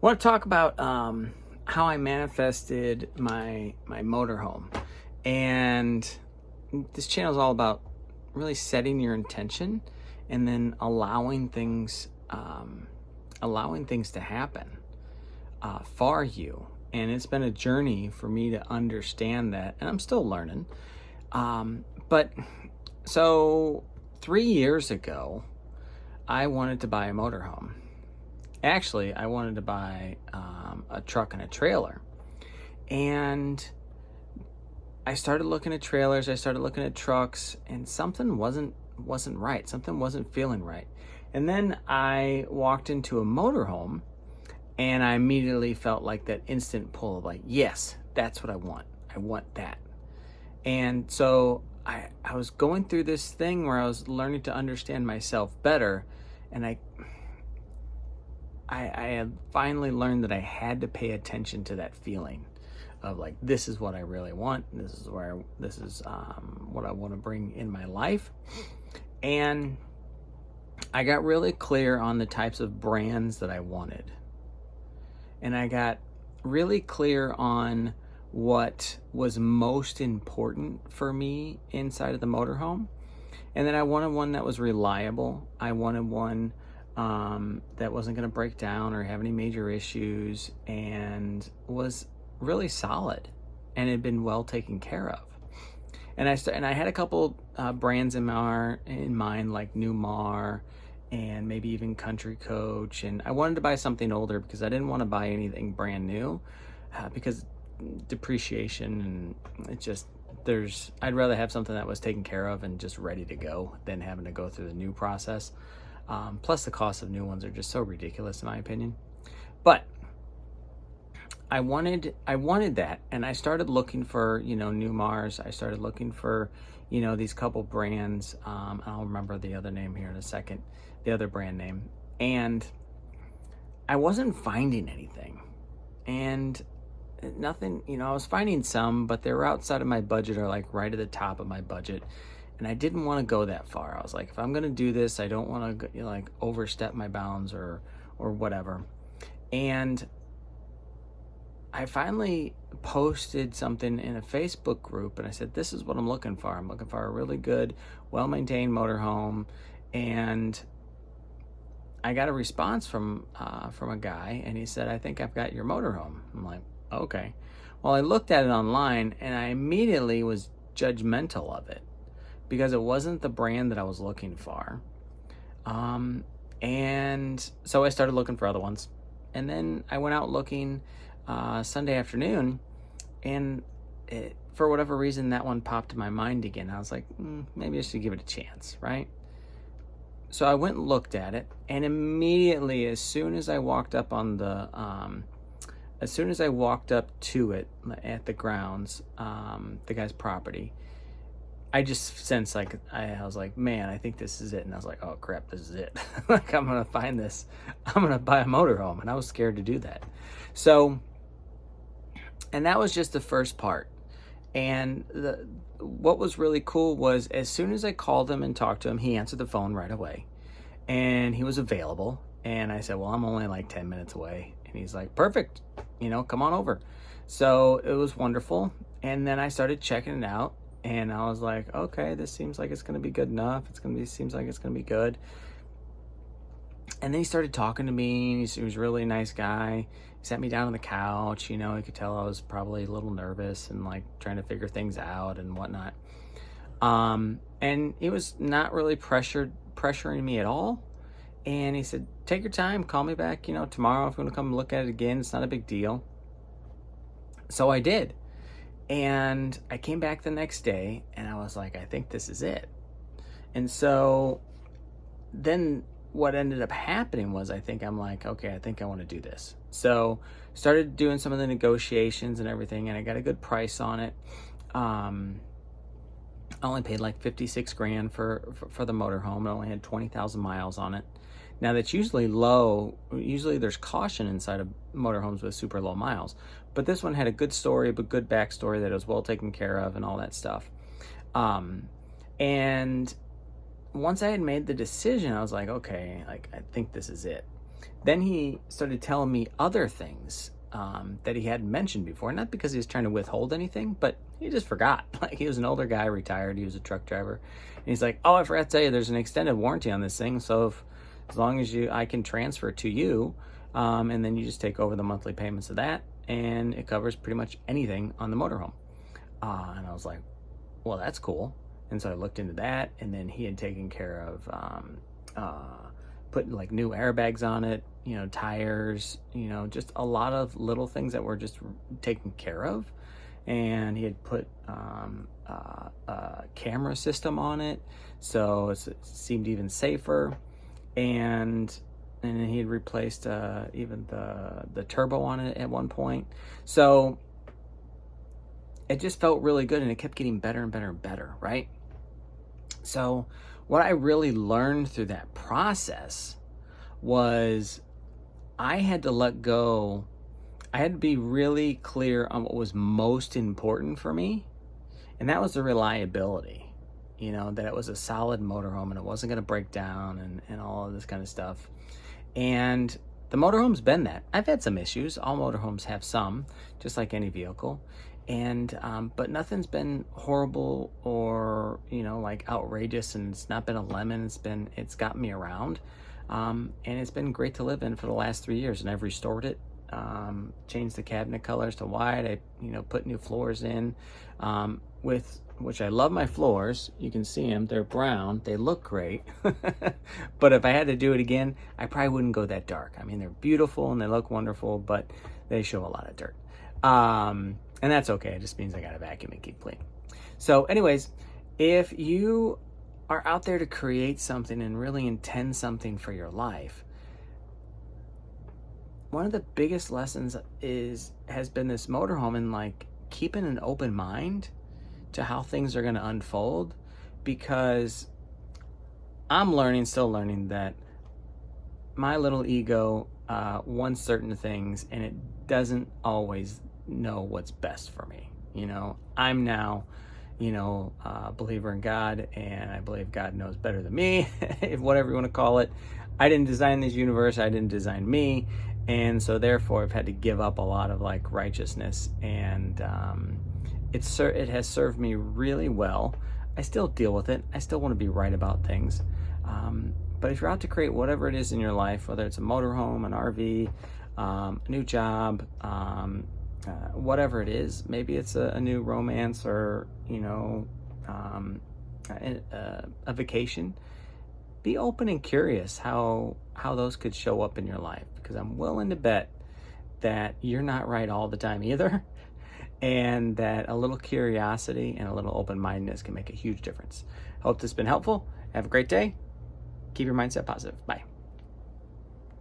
want to talk about how I manifested my motorhome. And this channel is all about really setting your intention and then allowing things to happen for you. And it's been a journey for me to understand that, and I'm still learning. But so 3 years ago, I wanted to buy a motorhome. Actually, I wanted to buy a truck and a trailer. And I started looking at trailers, I started looking at trucks, and something wasn't right. Something wasn't feeling right. And then I walked into a motorhome, and I immediately felt like that instant pull of like, yes, that's what I want. I want that. And so I was going through this thing where I was learning to understand myself better, and I had finally learned that I had to pay attention to that feeling of like, this is what I really want. This is what I want to bring in my life. And I got really clear on the types of brands that I wanted. And I got really clear on what was most important for me inside of the motorhome. And then I wanted one that was reliable. I wanted one that wasn't going to break down or have any major issues, and was really solid and had been well taken care of. And I had a couple brands in mind, like Newmar and maybe even Country Coach. And I wanted to buy something older because I didn't want to buy anything brand new because depreciation, and it just, I'd rather have something that was taken care of and just ready to go than having to go through the new process. Plus the cost of new ones are just so ridiculous in my opinion. But I wanted that, and I started looking for, Newmars. I started looking for, these couple brands. I'll remember the other name here in a second, the other brand name. And I wasn't finding anything. And nothing, I was finding some, but they were outside of my budget, or like right at the top of my budget. And I didn't want to go that far. I was like, if I'm going to do this, I don't want to like overstep my bounds or whatever. And I finally posted something in a Facebook group, and I said, this is what I'm looking for. I'm looking for a really good, well-maintained motorhome. And I got a response from a guy, and he said, I think I've got your motorhome. I'm like, okay. Well, I looked at it online, and I immediately was judgmental of it because it wasn't the brand that I was looking for. And so I started looking for other ones. And then I went out looking Sunday afternoon, and for whatever reason, that one popped in my mind again. I was like, maybe I should give it a chance, right? So I went and looked at it, and immediately, as soon as I walked up to it at the grounds, the guy's property, I just sensed like, I was like, man, I think this is it. And I was like, oh crap, this is it. Like, I'm going to find this. I'm going to buy a motorhome. And I was scared to do that. So, and that was just the first part. And what was really cool was, as soon as I called him and talked to him, he answered the phone right away. And he was available. And I said, well, I'm only like 10 minutes away. And he's like, perfect, come on over. So it was wonderful. And then I started checking it out. And I was like, okay, this seems like it's going to be good enough. Seems like it's going to be good. And then he started talking to me. He was a really nice guy. He sat me down on the couch. He could tell I was probably a little nervous and like trying to figure things out and whatnot. And he was not really pressuring me at all. And he said, take your time, call me back, tomorrow if you want to come look at it again. It's not a big deal. So I did. And I came back the next day, and I was like, I think this is it. And so then what ended up happening was, I'm like, okay, I think I want to do this. So started doing some of the negotiations and everything, and I got a good price on it. I only paid like $56,000 for the motorhome. I only had 20,000 miles on it. Now that's usually low. Usually there's caution inside of motorhomes with super low miles. But this one had a good story, but good backstory that it was well taken care of and all that stuff. And once I had made the decision, I was like, okay, like I think this is it. then he started telling me other things that he hadn't mentioned before. Not because he was trying to withhold anything, but he just forgot. Like, he was an older guy, retired. He was a truck driver. And he's like, oh, I forgot to tell you, there's an extended warranty on this thing. So as long as I can transfer it to you, and then you just take over the monthly payments of that, and it covers pretty much anything on the motorhome. And I was like, well, that's cool. And so I looked into that, and then he had taken care of putting like new airbags on it, tires, just a lot of little things that were just taken care of. And he had put a camera system on it, so it seemed even safer. And then he had replaced even the turbo on it at one point. So it just felt really good, and it kept getting better and better and better, right? So what I really learned through that process was I had to let go. I had to be really clear on what was most important for me, and that was the reliability, that it was a solid motorhome and it wasn't going to break down and all of this kind of stuff. And the motorhome's been that. I've had some issues. All motorhomes have some, just like any vehicle. And but nothing's been horrible or like outrageous, and it's not been a lemon. It's got me around, and it's been great to live in for the last 3 years. And I've restored it, changed the cabinet colors to white. I put new floors in, with which I love my floors. You can see them; they're brown. They look great. But if I had to do it again, I probably wouldn't go that dark. I mean, they're beautiful and they look wonderful, but they show a lot of dirt. And that's okay. It just means I got to vacuum and keep clean. So anyways, if you are out there to create something and really intend something for your life, one of the biggest lessons has been this motorhome, and like keeping an open mind to how things are going to unfold, because I'm still learning that my little ego wants certain things, and it doesn't always know what's best for me. I'm now a believer in God, and I believe God knows better than me, if whatever you want to call it. I didn't design this universe. I didn't design me, and so therefore I've had to give up a lot of like righteousness, and it has served me really well. I still deal with it. I still want to be right about things, but if you're out to create whatever it is in your life, whether it's a motorhome, an RV, a new job, whatever it is, maybe it's a new romance, or a vacation, be open and curious how those could show up in your life, because I'm willing to bet that you're not right all the time either, and that a little curiosity and a little open-mindedness can make a huge difference. Hope this has been helpful. Have a great day. Keep your mindset positive. Bye.